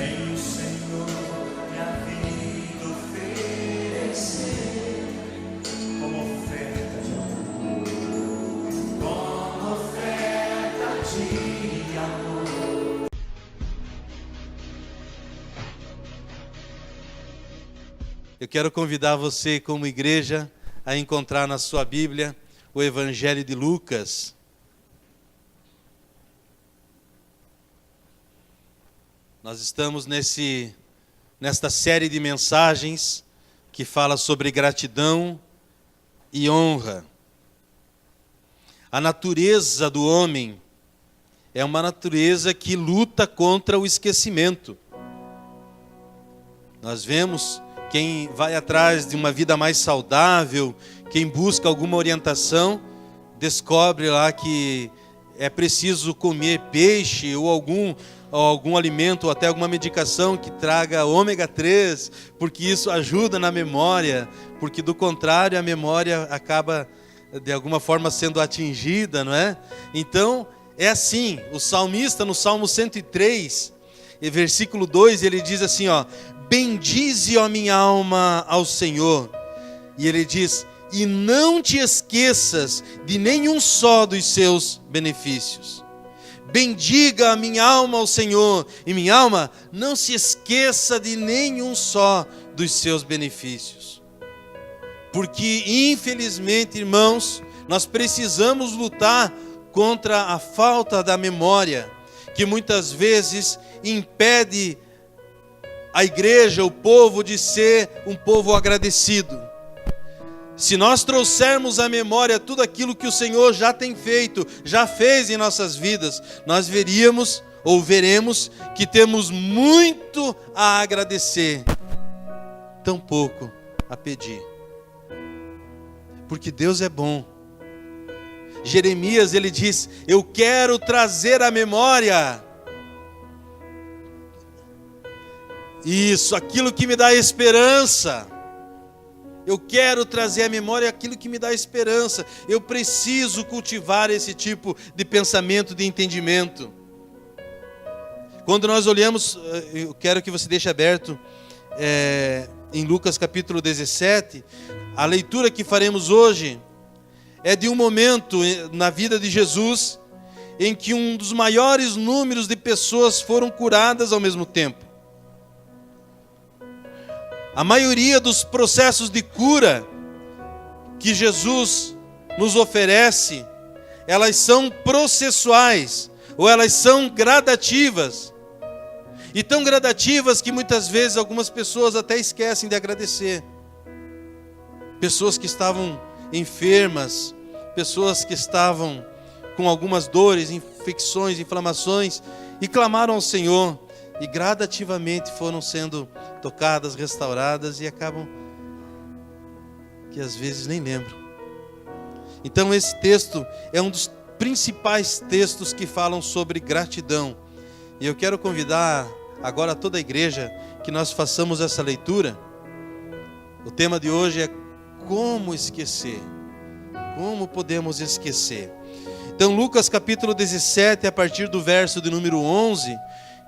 Venho, Senhor, minha vida oferecer como oferta de amor, como oferta de amor. Eu quero convidar você, como igreja, a encontrar na sua Bíblia o Evangelho de Lucas. Nós estamos nesta série de mensagens que fala sobre gratidão e honra. A natureza do homem é uma natureza que luta contra o esquecimento. Nós vemos quem vai atrás de uma vida mais saudável, quem busca alguma orientação, descobre lá que é preciso comer peixe ou algum alimento ou até alguma medicação que traga ômega 3, porque isso ajuda na memória, porque do contrário a memória acaba de alguma forma sendo atingida, não é? Então, é assim, o salmista no Salmo 103, versículo 2, ele diz assim, ó: bendize, ó minha alma, ao Senhor. E ele diz: e não te esqueças de nenhum só dos seus benefícios. Bendiga a minha alma ao Senhor, e minha alma não se esqueça de nenhum só dos seus benefícios. Porque, infelizmente, irmãos, nós precisamos lutar contra a falta da memória, que muitas vezes impede a igreja, o povo, de ser um povo agradecido. Se nós trouxermos à memória tudo aquilo que o Senhor já tem feito, já fez em nossas vidas, nós veremos ou veremos que temos muito a agradecer, tão pouco a pedir. Porque Deus é bom. Jeremias, ele diz: eu quero trazer à memória isso, aquilo que me dá esperança. Eu quero trazer à memória aquilo que me dá esperança. Eu preciso cultivar esse tipo de pensamento, de entendimento. Quando nós olhamos, eu quero que você deixe aberto em Lucas capítulo 17, a leitura que faremos hoje é de um momento na vida de Jesus em que um dos maiores números de pessoas foram curadas ao mesmo tempo. A maioria dos processos de cura que Jesus nos oferece, elas são processuais, ou elas são gradativas. E tão gradativas que muitas vezes algumas pessoas até esquecem de agradecer. Pessoas que estavam enfermas, pessoas que estavam com algumas dores, infecções, inflamações, e clamaram ao Senhor, e gradativamente foram sendo tocadas, restauradas, e acabam que às vezes nem lembram. Então esse texto é um dos principais textos que falam sobre gratidão. E eu quero convidar agora toda a igreja que nós façamos essa leitura. O tema de hoje é como esquecer. Como podemos esquecer? Então Lucas capítulo 17, a partir do verso de número 11,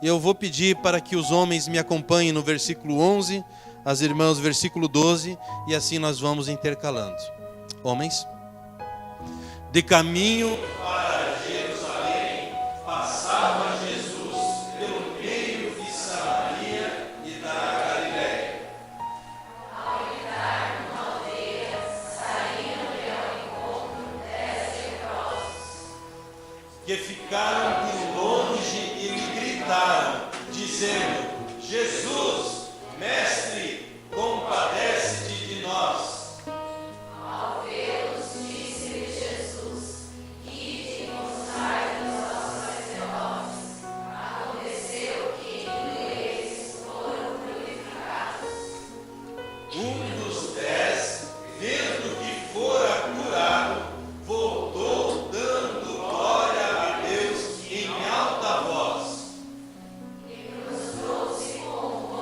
eu vou pedir para que os homens me acompanhem no versículo 11, as irmãs no versículo 12, e assim nós vamos intercalando. Homens. De caminho para Jerusalém, passava Jesus pelo meio de Samaria e da Galileia. Ao entrar numa aldeia, saíram-lhe ao encontro 10 leprosos, que ficaram de longe e lhe gritaram, dizendo: Jesus, mestre, compadece-te de nós. Ao vê-los, disse-lhe Jesus: ide e mostrai-vos aos sacerdotes. Aconteceu que eles foram purificados. Um dos 10, vendo que fora curado, voltou dando glória a Deus em alta voz. E prostrou-se como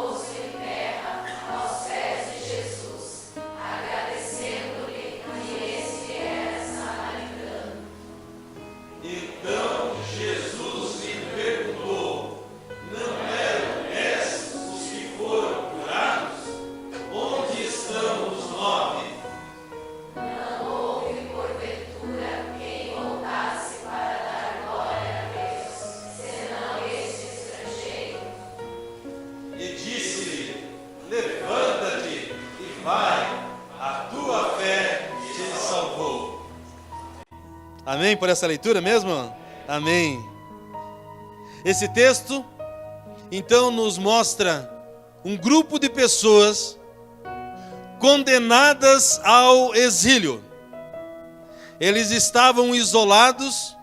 Amém? Por essa leitura mesmo? Amém. Esse texto, então, nos mostra um grupo de pessoas condenadas ao exílio. Eles estavam isolados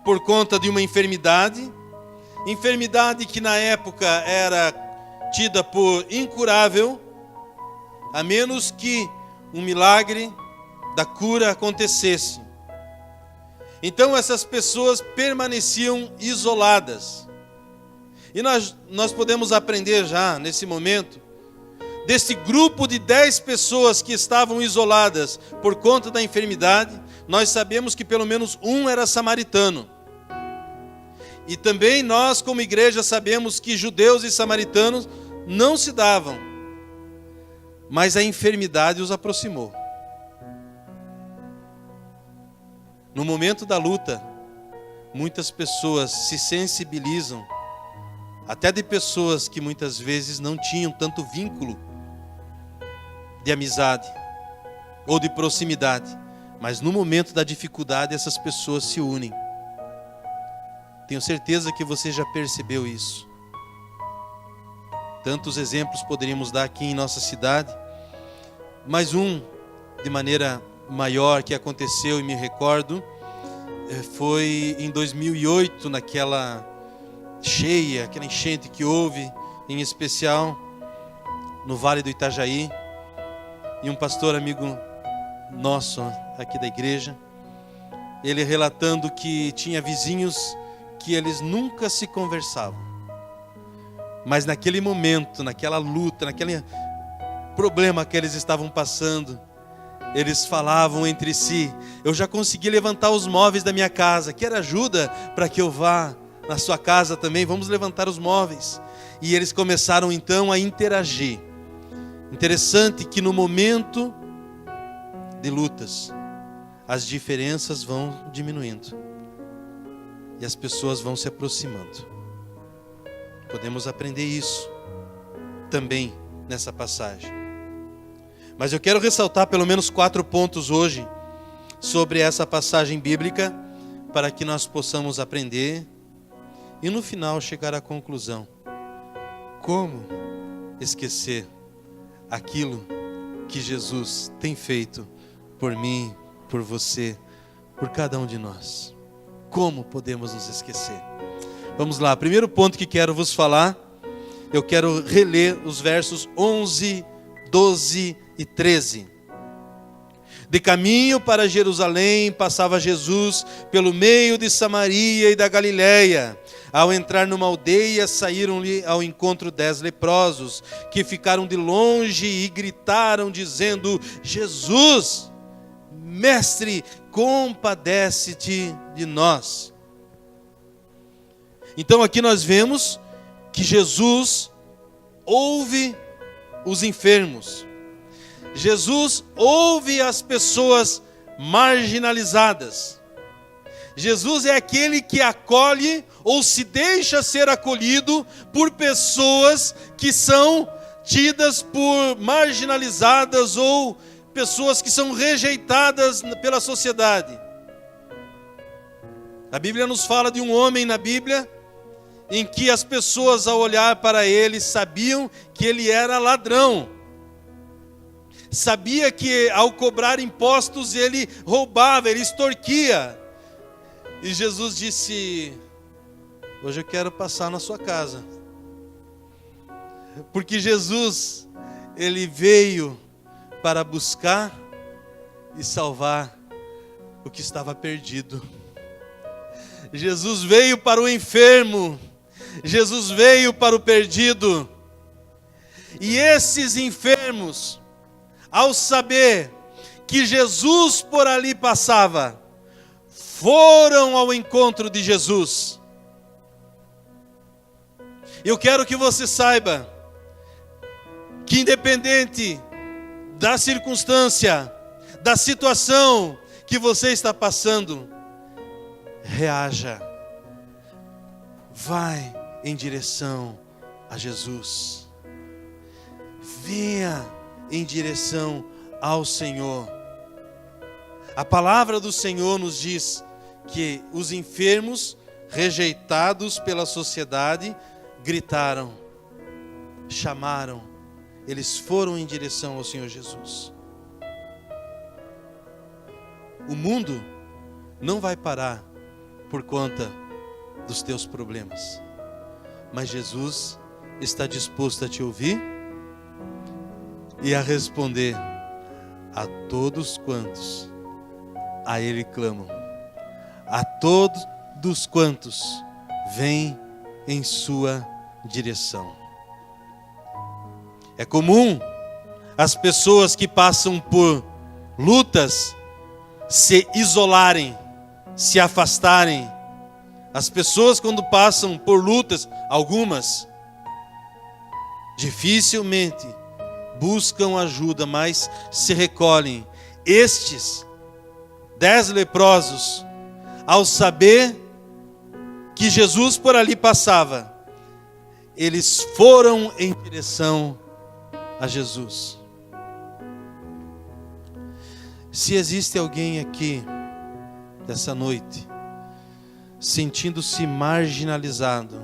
por conta de uma enfermidade que na época era tida por incurável, a menos que um milagre da cura acontecesse. Então essas pessoas permaneciam isoladas. E nós podemos aprender já nesse momento, desse grupo de 10 pessoas que estavam isoladas por conta da enfermidade, nós sabemos que pelo menos um era samaritano. E também nós, como igreja, sabemos que judeus e samaritanos não se davam, mas a enfermidade os aproximou. No momento da luta, muitas pessoas se sensibilizam, até de pessoas que muitas vezes não tinham tanto vínculo de amizade ou de proximidade, mas no momento da dificuldade essas pessoas se unem. Tenho certeza que você já percebeu isso. Tantos exemplos poderíamos dar aqui em nossa cidade, mas um de maneira maior que aconteceu e me recordo foi em 2008, naquela cheia, aquela enchente que houve, em especial no Vale do Itajaí, e um pastor amigo nosso aqui da igreja, ele relatando que tinha vizinhos que eles nunca se conversavam, mas naquele momento, naquela luta, naquele problema que eles estavam passando, eles falavam entre si: eu já consegui levantar os móveis da minha casa, quer ajuda para que eu vá na sua casa também? Vamos levantar os móveis. E eles começaram então a interagir. Interessante que no momento de lutas, as diferenças vão diminuindo e as pessoas vão se aproximando. Podemos aprender isso também nessa passagem. Mas eu quero ressaltar pelo menos 4 pontos hoje sobre essa passagem bíblica, para que nós possamos aprender e no final chegar à conclusão: como esquecer aquilo que Jesus tem feito por mim, por você, por cada um de nós? Como podemos nos esquecer? Vamos lá, primeiro ponto que quero vos falar, eu quero reler os versos 11, 12 e 13. De caminho para Jerusalém, passava Jesus pelo meio de Samaria e da Galiléia. Ao entrar numa aldeia, saíram-lhe ao encontro 10 leprosos, que ficaram de longe e gritaram, dizendo: Jesus, Mestre, compadece-te de nós. Então aqui nós vemos que Jesus ouve os enfermos. Jesus ouve as pessoas marginalizadas. Jesus é aquele que acolhe ou se deixa ser acolhido por pessoas que são tidas por marginalizadas ou pessoas que são rejeitadas pela sociedade. A Bíblia nos fala de um homem na Bíblia em que as pessoas, ao olhar para ele, sabiam que ele era ladrão. Sabia que ao cobrar impostos ele roubava, ele extorquia. E Jesus disse: hoje eu quero passar na sua casa. Porque Jesus, ele veio para buscar e salvar o que estava perdido. Jesus veio para o enfermo. Jesus veio para o perdido. E esses enfermos, ao saber que Jesus por ali passava, foram ao encontro de Jesus. Eu quero que você saiba que, independente da circunstância, da situação que você está passando, reaja. Vai em direção a Jesus. Venha em direção ao Senhor. A palavra do Senhor nos diz que os enfermos, rejeitados pela sociedade, gritaram, chamaram, eles foram em direção ao Senhor Jesus. O mundo não vai parar por conta dos teus problemas, mas Jesus está disposto a te ouvir e a responder a todos quantos a Ele clamam, a todos quantos vêm em sua direção. É comum as pessoas que passam por lutas se isolarem, se afastarem. As pessoas, quando passam por lutas, algumas dificilmente buscam ajuda, mas se recolhem. Estes 10 leprosos, ao saber que Jesus por ali passava, eles foram em direção a Jesus. Se existe alguém aqui dessa noite sentindo-se marginalizado,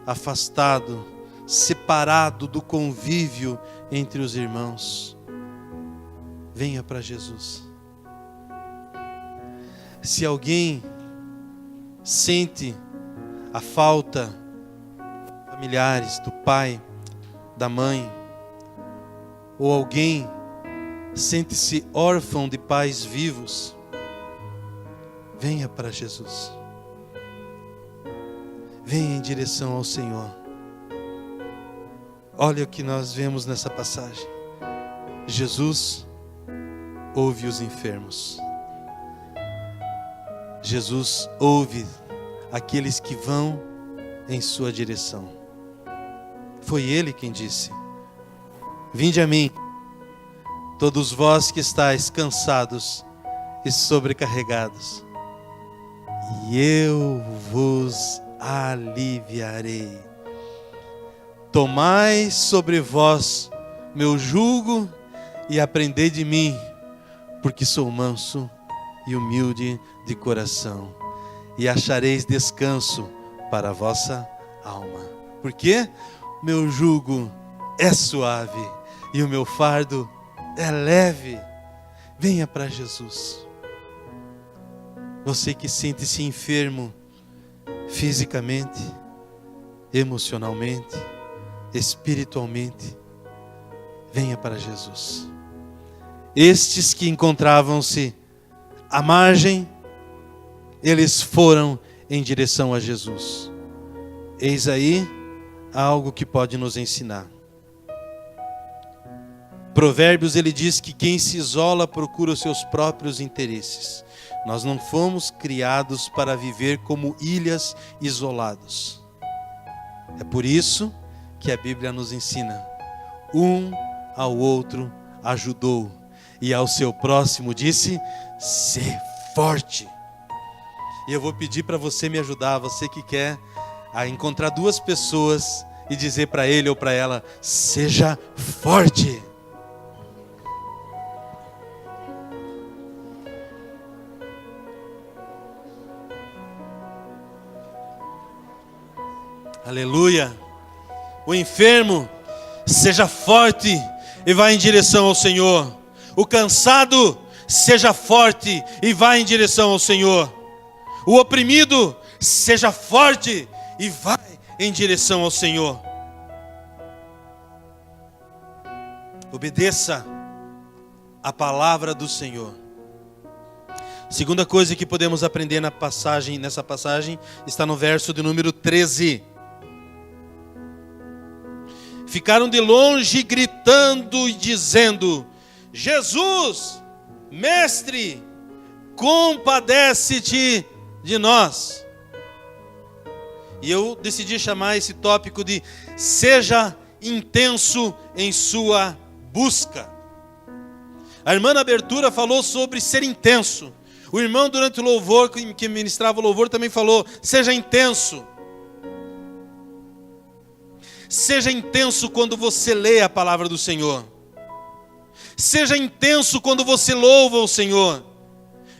afastado, separado do convívio entre os irmãos, venha para Jesus. Se alguém sente a falta familiares, do pai, da mãe, ou alguém sente-se órfão de pais vivos, venha para Jesus. Venha em direção ao Senhor. Olha o que nós vemos nessa passagem. Jesus ouve os enfermos. Jesus ouve aqueles que vão em sua direção. Foi Ele quem disse: vinde a mim, todos vós que estáis cansados e sobrecarregados, e eu vos aliviarei. Tomai sobre vós meu jugo e aprendei de mim, porque sou manso e humilde de coração, e achareis descanso para a vossa alma. Porque meu jugo é suave e o meu fardo é leve. Venha para Jesus. Você que sente-se enfermo fisicamente, emocionalmente, espiritualmente, venha para Jesus. Estes que encontravam-se à margem, eles foram em direção a Jesus. Eis aí algo que pode nos ensinar. Provérbios, ele diz que quem se isola procura os seus próprios interesses. Nós não fomos criados para viver como ilhas isolados. É por isso que a Bíblia nos ensina: um ao outro ajudou, e ao seu próximo disse: sê forte. E eu vou pedir para você me ajudar, você que quer encontrar duas pessoas e dizer para ele ou para ela: seja forte. Aleluia. O enfermo, seja forte e vá em direção ao Senhor. O cansado, seja forte e vá em direção ao Senhor. O oprimido, seja forte e vai em direção ao Senhor. Obedeça a palavra do Senhor. Segunda coisa que podemos aprender nessa passagem está no verso de número 13. Ficaram de longe gritando e dizendo: Jesus, mestre, compadece-te de nós. E eu decidi chamar esse tópico de seja intenso em sua busca. A irmã na abertura falou sobre ser intenso. O irmão durante o louvor, que ministrava o louvor, também falou: seja intenso. Seja intenso quando você lê a palavra do Senhor. Seja intenso quando você louva o Senhor.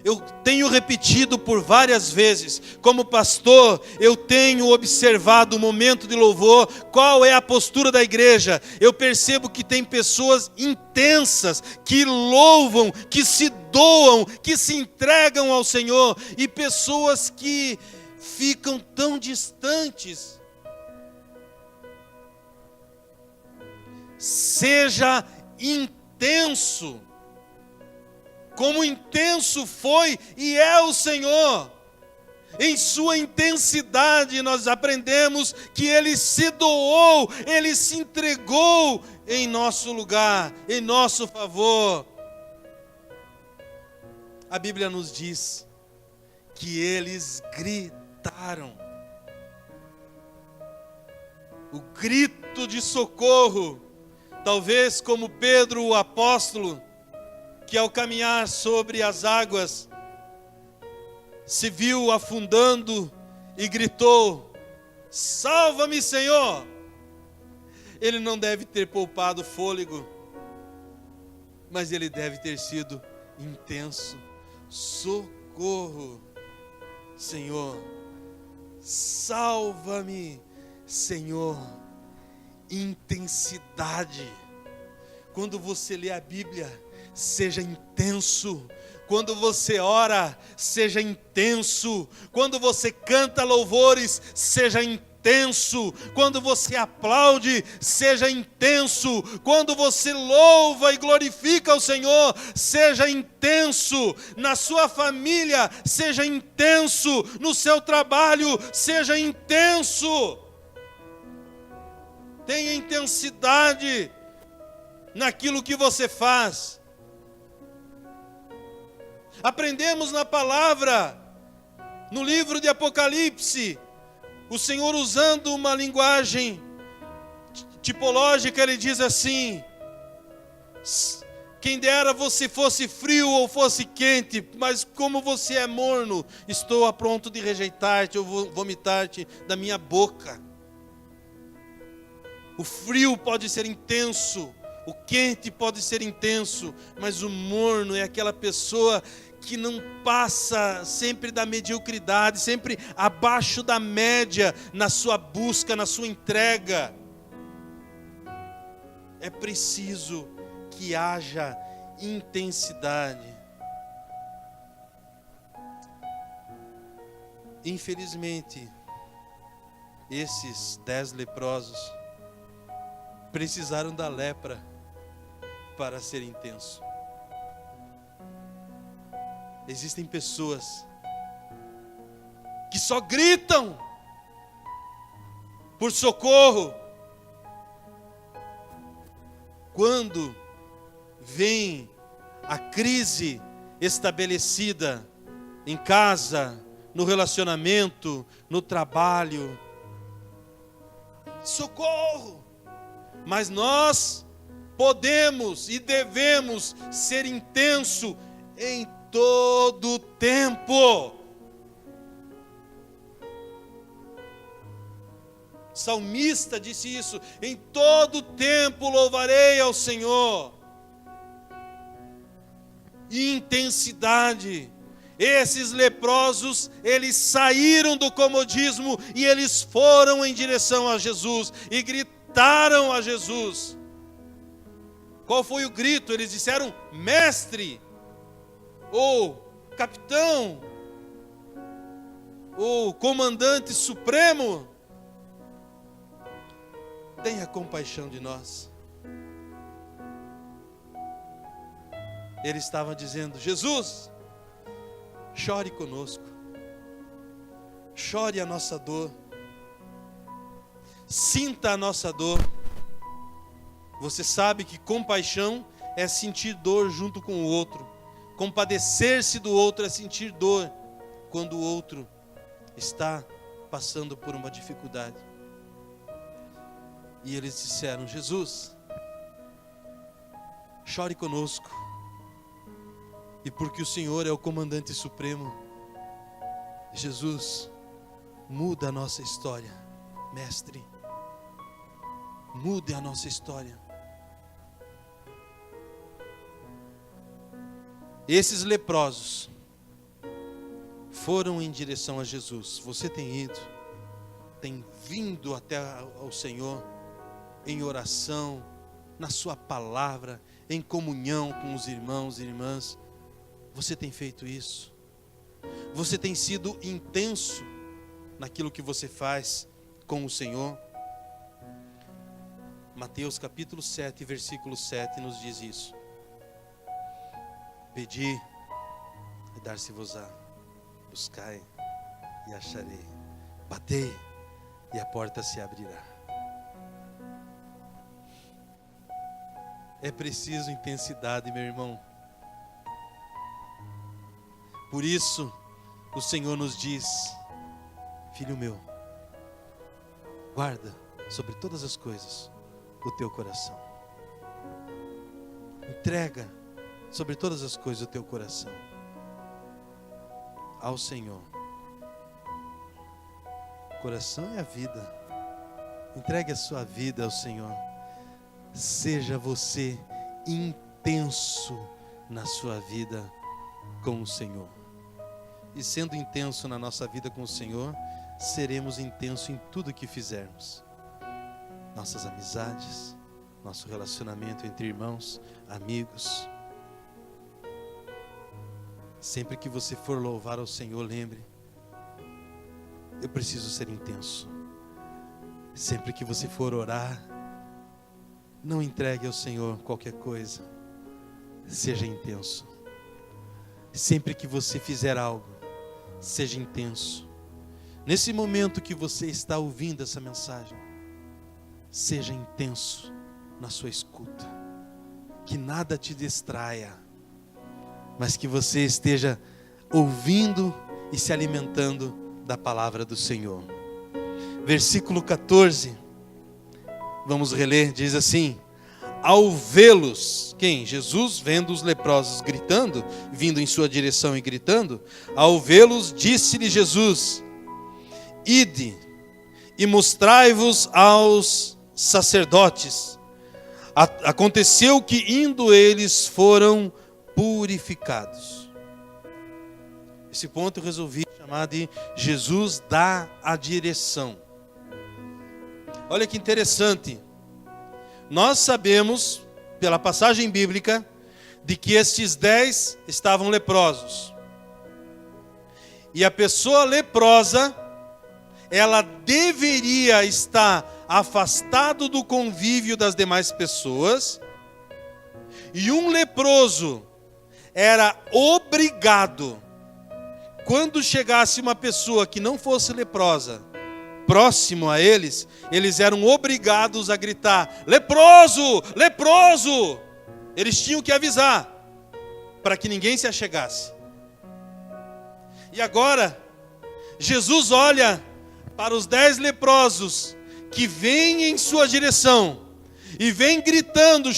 eu tenho repetido por várias vezes, como pastor, eu tenho observado o momento de louvor, qual é a postura da igreja. Eu percebo que tem pessoas intensas, que louvam, que se doam, que se entregam ao Senhor, e pessoas que ficam tão distantes. Seja intenso, como intenso foi e é o Senhor. Em sua intensidade nós aprendemos que Ele se doou, Ele se entregou em nosso lugar, em nosso favor. A Bíblia nos diz que eles gritaram. O grito de socorro, talvez como Pedro, o apóstolo, que ao caminhar sobre as águas, se viu afundando e gritou: salva-me, Senhor! Ele não deve ter poupado fôlego, mas ele deve ter sido intenso. Socorro, Senhor! Salva-me, Senhor! Intensidade. Quando você lê a Bíblia, seja intenso. Quando você ora, seja intenso. Quando você canta louvores, seja intenso. Quando você aplaude, seja intenso. Quando você louva e glorifica o Senhor, seja intenso. Na sua família, seja intenso. No seu trabalho, seja intenso. Tenha intensidade naquilo que você faz. Aprendemos na palavra, no livro de Apocalipse, o Senhor usando uma linguagem tipológica, Ele diz assim: quem dera você fosse frio ou fosse quente, mas como você é morno, estou a ponto de rejeitar-te, eu vou vomitar-te da minha boca. O frio pode ser intenso, o quente pode ser intenso, mas o morno é aquela pessoa que não passa sempre da mediocridade, sempre abaixo da média na sua busca, na sua entrega. É preciso que haja intensidade. Infelizmente, esses 10 leprosos precisaram da lepra para ser intenso. Existem pessoas que só gritam por socorro quando vem a crise estabelecida em casa, no relacionamento, no trabalho. Socorro! Mas nós podemos e devemos ser intenso em todo tempo. O salmista disse isso: em todo tempo louvarei ao Senhor. Intensidade. Esses leprosos, eles saíram do comodismo e eles foram em direção a Jesus e gritaram a Jesus. Qual foi o grito? Eles disseram: mestre, ou capitão, ou comandante supremo, tenha compaixão de nós. Ele estava dizendo: Jesus, chore conosco, chore a nossa dor, sinta a nossa dor. Você sabe que compaixão é sentir dor junto com o outro. Compadecer-se do outro é sentir dor quando o outro está passando por uma dificuldade. E eles disseram: Jesus, chore conosco. E porque o Senhor é o comandante supremo, Jesus, muda a nossa história, mestre. Mude a nossa história. Esses leprosos foram em direção a Jesus. Você tem ido, tem vindo até ao Senhor em oração, na sua palavra, em comunhão com os irmãos e irmãs. Você tem feito isso? Você tem sido intenso naquilo que você faz com o Senhor? Mateus capítulo 7, versículo 7 nos diz isso. Pedi e dar-se-vos-á, buscai e acharei, batei e a porta se abrirá. É preciso intensidade, meu irmão. Por isso, o Senhor nos diz: filho meu, guarda sobre todas as coisas o teu coração. Entrega sobre todas as coisas o teu coração ao Senhor. O coração é a vida. Entregue a sua vida ao Senhor. Seja você intenso na sua vida com o Senhor. E sendo intenso na nossa vida com o Senhor, seremos intensos em tudo que fizermos. Nossas amizades, nosso relacionamento entre irmãos, amigos. Sempre que você for louvar ao Senhor, lembre: eu preciso ser intenso. Sempre que você for orar, não entregue ao Senhor qualquer coisa. Seja intenso. Sempre que você fizer algo, seja intenso. Nesse momento que você está ouvindo essa mensagem, seja intenso na sua escuta. Que nada te distraia, mas que você esteja ouvindo e se alimentando da palavra do Senhor. Versículo 14, vamos reler, diz assim: ao vê-los, quem? Jesus, vendo os leprosos gritando, vindo em sua direção e gritando, ao vê-los, disse-lhe Jesus: ide e mostrai-vos aos sacerdotes. Aconteceu que indo eles foram purificados. Esse ponto eu resolvi chamar de Jesus dá a direção. Olha que interessante. Nós sabemos, pela passagem bíblica, de que estes 10 estavam leprosos. E a pessoa leprosa, ela deveria estar afastado do convívio das demais pessoas. E um leproso era obrigado, quando chegasse uma pessoa que não fosse leprosa, próximo a eles, eles eram obrigados a gritar: leproso, leproso! Eles tinham que avisar, para que ninguém se achegasse. E agora, Jesus olha para os 10 leprosos que vêm em sua direção, e vem gritando,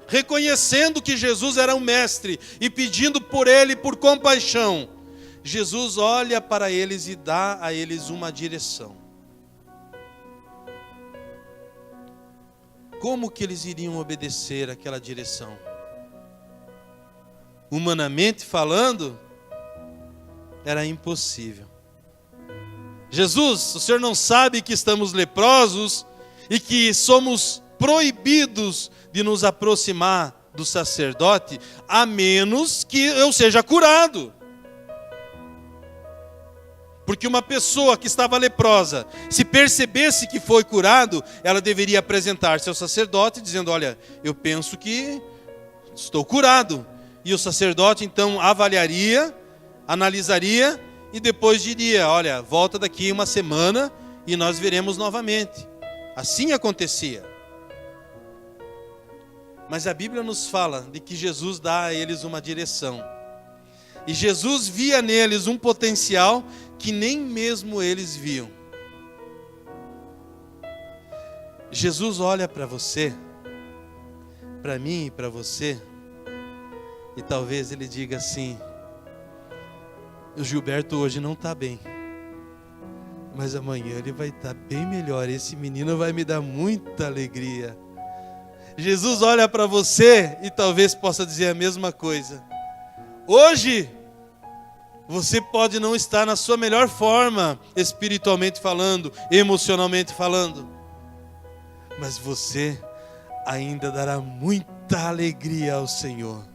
reconhecendo que Jesus era um mestre, e pedindo por ele, por compaixão. Jesus olha para eles e dá a eles uma direção. Como que eles iriam obedecer àquela direção? Humanamente falando, era impossível. Jesus, o Senhor não sabe que estamos leprosos e que somos proibidos de nos aproximar do sacerdote, a menos que eu seja curado. Porque uma pessoa que estava leprosa, se percebesse que foi curado, ela deveria apresentar-se ao sacerdote, dizendo: olha, eu penso que estou curado. E o sacerdote então avaliaria, analisaria, e depois diria: olha, volta daqui uma semana e nós veremos novamente. Assim acontecia. Mas a Bíblia nos fala de que Jesus dá a eles uma direção. E Jesus via neles um potencial que nem mesmo eles viam. Jesus olha para você, para mim e para você, e talvez ele diga assim: o Gilberto hoje não está bem, mas amanhã ele vai estar bem melhor. Esse menino vai me dar muita alegria. Jesus olha para você e talvez possa dizer a mesma coisa: hoje Você pode não estar na sua melhor forma, espiritualmente falando, emocionalmente falando, mas você ainda dará muita alegria ao Senhor.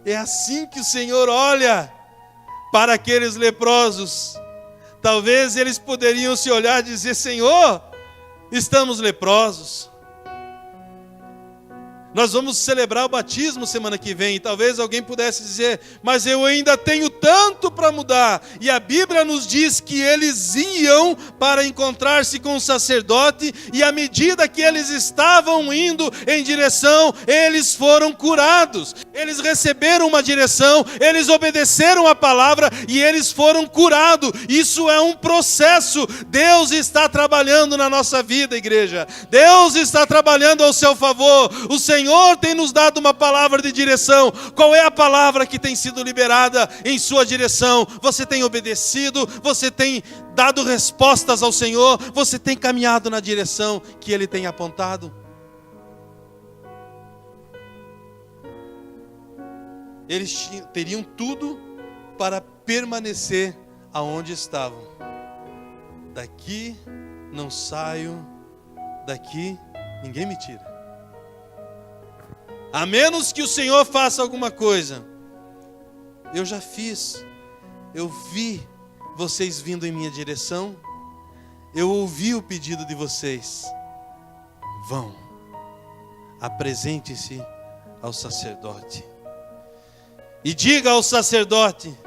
É assim que o Senhor olha para aqueles leprosos. Talvez eles poderiam se olhar e dizer: Senhor, estamos leprosos. Nós vamos celebrar o batismo semana que vem. E talvez alguém pudesse dizer: mas eu ainda tenho tanto para mudar. E a Bíblia nos diz que eles iam para encontrar-se com o sacerdote. E à medida que eles estavam indo em direção, eles foram curados. Eles receberam uma direção, eles obedeceram a palavra e eles foram curados. Isso é um processo. Deus está trabalhando na nossa vida, igreja. Deus está trabalhando ao seu favor. O Senhor tem nos dado uma palavra de direção. Qual é a palavra que tem sido liberada em sua direção? Você tem obedecido? Você tem dado respostas ao Senhor? Você tem caminhado na direção que Ele tem apontado? Eles teriam tudo para permanecer aonde estavam. Daqui não saio, daqui ninguém me tira. A menos que o Senhor faça alguma coisa. Eu já fiz. Eu vi vocês vindo em minha direção. Eu ouvi o pedido de vocês. Vão. Apresente-se ao sacerdote. E diga ao sacerdote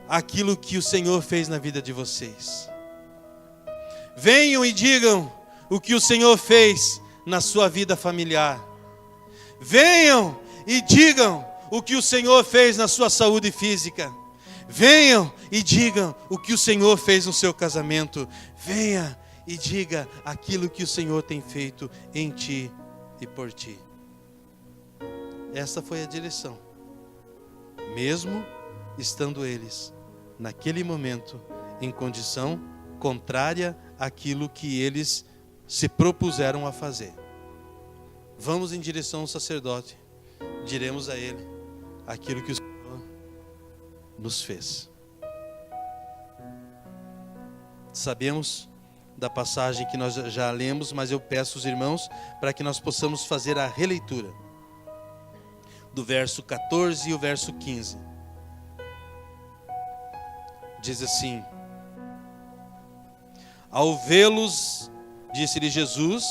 aquilo que o Senhor fez na vida de vocês. Venham e digam o que o Senhor fez na sua vida familiar. Venham e digam o que o Senhor fez na sua saúde física. Venham e digam o que o Senhor fez no seu casamento. Venha e diga aquilo que o Senhor tem feito em ti e por ti. Essa foi a direção. Mesmo estando eles, naquele momento, em condição contrária àquilo que eles se propuseram a fazer. Vamos em direção ao sacerdote, diremos a ele aquilo que o Senhor nos fez. Sabemos da passagem que nós já lemos, mas eu peço aos irmãos para que nós possamos fazer a releitura do verso 14 e o verso 15. Diz assim: ao vê-los, disse-lhe Jesus: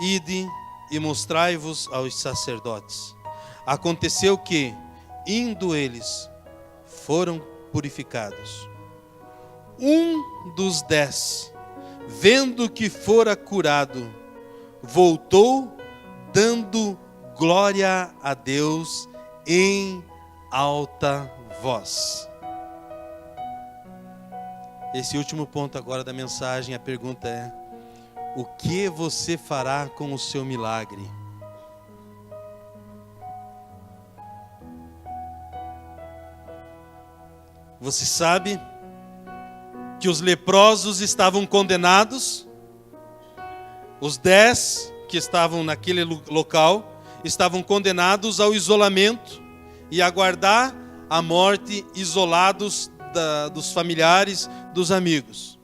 ide e mostrai-vos aos sacerdotes. Aconteceu que, indo eles, foram purificados. Um dos 10, vendo que fora curado, voltou dando glória a Deus em alta voz. Esse último ponto agora da mensagem, a pergunta é: o que você fará com o seu milagre? Você sabe que os leprosos estavam condenados? Os 10 que estavam naquele local estavam condenados ao isolamento e aguardar a morte, isolados dos familiares, dos amigos.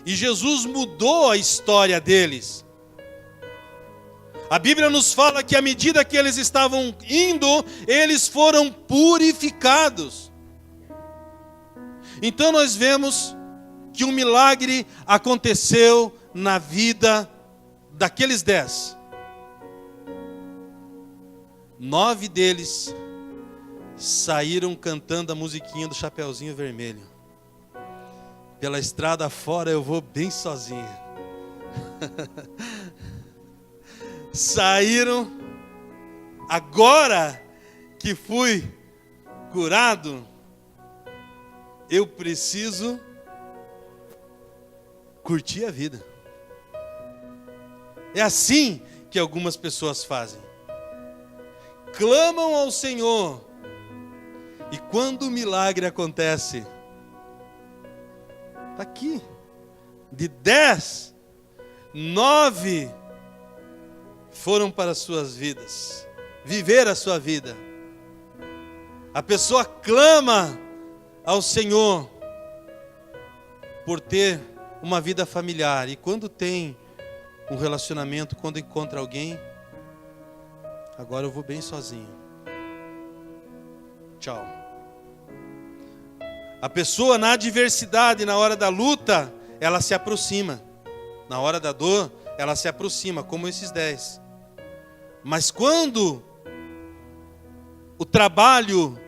E Jesus mudou a história deles. A Bíblia nos fala que à medida que eles estavam indo, eles foram purificados. Então nós vemos que um milagre aconteceu na vida daqueles 10. 9 deles saíram cantando a musiquinha do Chapeuzinho Vermelho. Pela estrada fora eu vou bem sozinho. Saíram, agora que fui curado, eu preciso curtir a vida. É assim que algumas pessoas fazem. Clamam ao Senhor, e quando o milagre acontece, está aqui, de 10, 9 foram para as suas vidas. viver a sua vida. A pessoa clama ao Senhor por ter uma vida familiar. E quando tem um relacionamento, quando encontra alguém, agora eu vou bem sozinho. Tchau. A pessoa na adversidade, na hora da luta, ela se aproxima. Na hora da dor, ela se aproxima, como esses 10. Mas quando o trabalho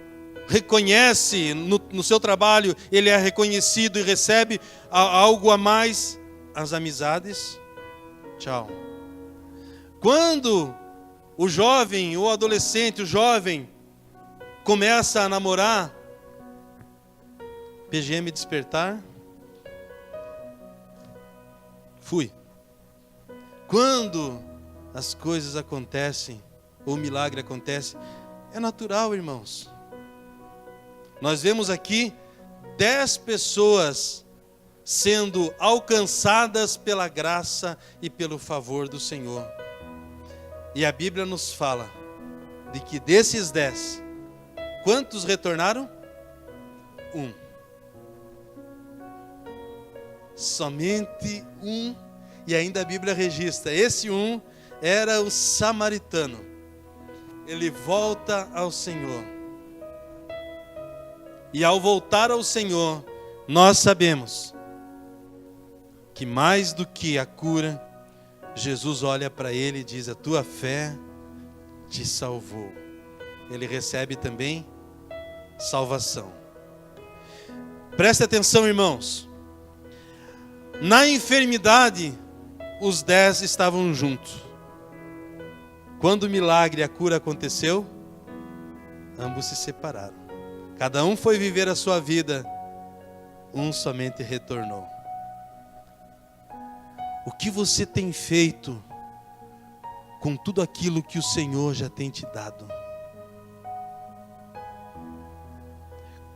reconhece, no seu trabalho ele é reconhecido e recebe algo a mais, as amizades, tchau. Quando o jovem, o adolescente, o jovem começa a namorar, PGM despertar, fui. Quando as coisas acontecem, ou o milagre acontece, é natural, irmãos. Nós vemos aqui 10 pessoas sendo alcançadas pela graça e pelo favor do Senhor. E a Bíblia nos fala de que desses 10, quantos retornaram? 1. Somente 1. E ainda a Bíblia registra, esse 1 era o samaritano. Ele volta ao Senhor. E ao voltar ao Senhor, nós sabemos que mais do que a cura, Jesus olha para ele e diz: a tua fé te salvou. Ele recebe também salvação. Preste atenção, irmãos. Na enfermidade, os 10 estavam juntos. Quando o milagre e a cura aconteceu, ambos se separaram. Cada um foi viver a sua vida, um somente retornou. O que você tem feito com tudo aquilo que o Senhor já tem te dado?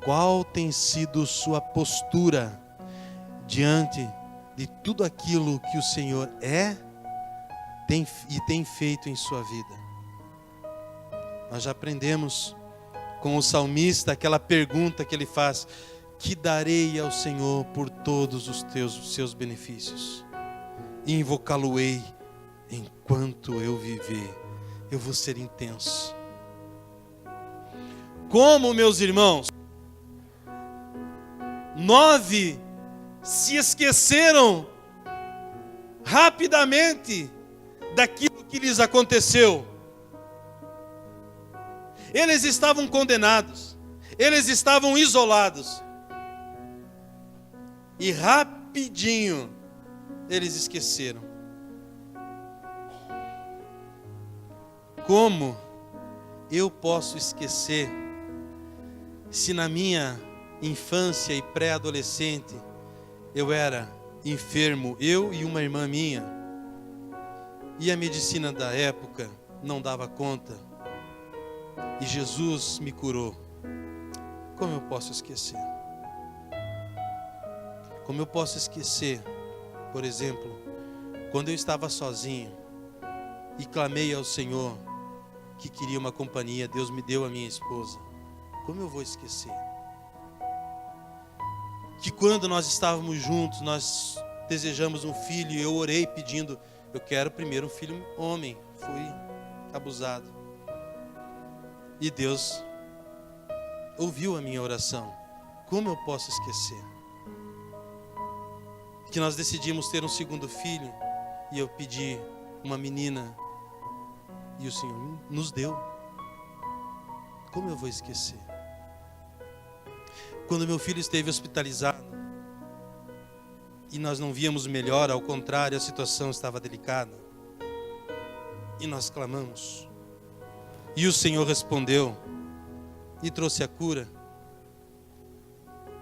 Qual tem sido sua postura diante de tudo aquilo que o Senhor tem feito em sua vida? Nós já aprendemos com o salmista aquela pergunta que ele faz: que darei ao Senhor por todos os seus benefícios? Invocá-lo-ei enquanto eu viver. Eu vou ser intenso. Como, meus irmãos, 9 se esqueceram rapidamente daquilo que lhes aconteceu. Eles estavam condenados, eles estavam isolados, e rapidinho eles esqueceram. Como eu posso esquecer se na minha infância e pré-adolescente eu era enfermo, eu e uma irmã minha, e a medicina da época não dava conta, e Jesus me curou? Como eu posso esquecer? Como eu posso esquecer, por exemplo, quando eu estava sozinho e clamei ao Senhor que queria uma companhia, Deus me deu a minha esposa. Como eu vou esquecer? Que quando nós estávamos juntos, nós desejamos um filho, e eu orei pedindo: eu quero primeiro um filho homem. Fui abusado. E Deus ouviu a minha oração. Como eu posso esquecer? Que nós decidimos ter um segundo filho, e eu pedi uma menina, e o Senhor nos deu. Como eu vou esquecer? Quando meu filho esteve hospitalizado e nós não víamos melhor, ao contrário, a situação estava delicada, e nós clamamos, e o Senhor respondeu e trouxe a cura.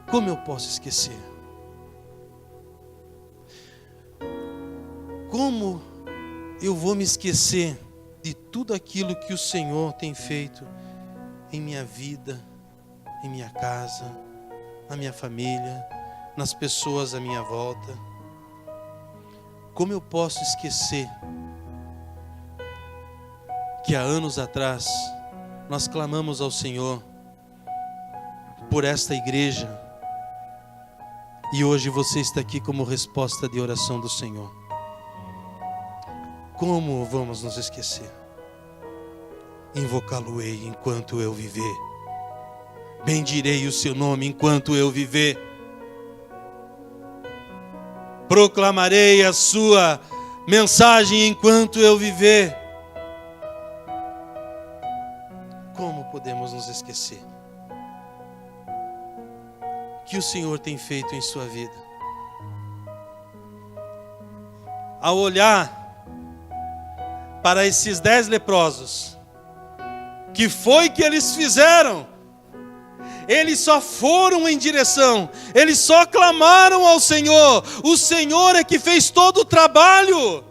Como eu posso esquecer? Como eu vou me esquecer de tudo aquilo que o Senhor tem feito em minha vida, em minha casa, na minha família, nas pessoas à minha volta? Como eu posso esquecer que há anos atrás nós clamamos ao Senhor por esta igreja, e hoje você está aqui como resposta de oração do Senhor. Como vamos nos esquecer? Invocá-lo-ei enquanto eu viver, bendirei o seu nome enquanto eu viver, proclamarei a sua mensagem enquanto eu viver. Como podemos nos esquecer que o Senhor tem feito em sua vida? Ao olhar para esses 10 leprosos, que foi que eles fizeram? Eles só foram em direção, eles só clamaram ao Senhor. O Senhor é que fez todo o trabalho.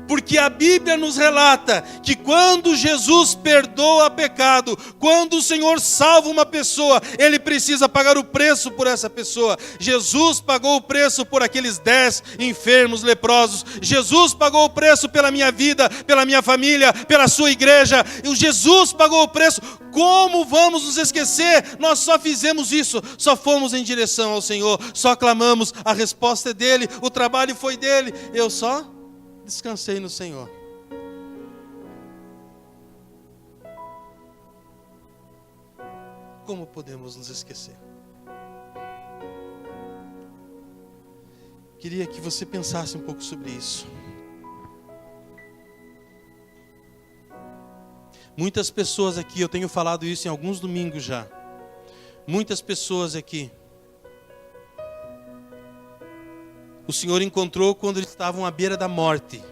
Porque a Bíblia nos relata que quando Jesus perdoa pecado, quando o Senhor salva uma pessoa, Ele precisa pagar o preço por essa pessoa. Jesus pagou o preço por aqueles 10 enfermos leprosos. Jesus pagou o preço pela minha vida, pela minha família, pela sua igreja. E Jesus pagou o preço. Como vamos nos esquecer? Nós só fizemos isso, só fomos em direção ao Senhor, só clamamos, a resposta é dEle, o trabalho foi dEle. Eu só descansei no Senhor. Como podemos nos esquecer? Queria que você pensasse um pouco sobre isso. Muitas pessoas aqui, eu tenho falado isso em alguns domingos já. Muitas pessoas aqui, o Senhor encontrou quando eles estavam à beira da morte.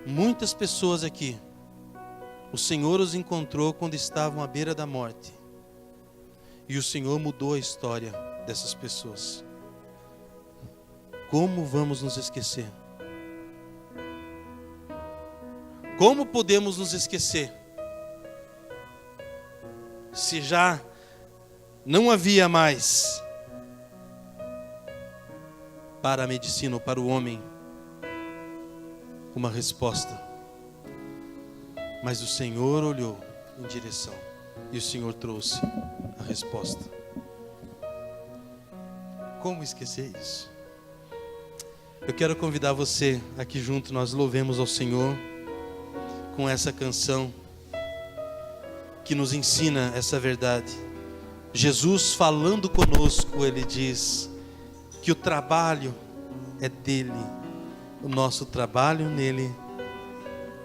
Muitas pessoas aqui, o Senhor os encontrou quando estavam à beira da morte. E o Senhor mudou a história dessas pessoas. Como vamos nos esquecer? Como podemos nos esquecer? Se já não havia mais para a medicina ou para o homem uma resposta, mas o Senhor olhou em direção e o Senhor trouxe a resposta. Como esquecer isso? Eu quero convidar você aqui junto, nós louvemos ao Senhor com essa canção que nos ensina essa verdade. Jesus falando conosco, Ele diz que o trabalho é dele, o nosso trabalho nele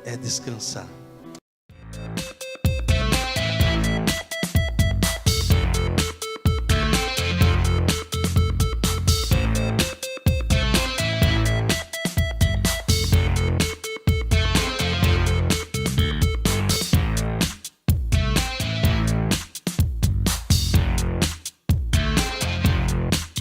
é descansar.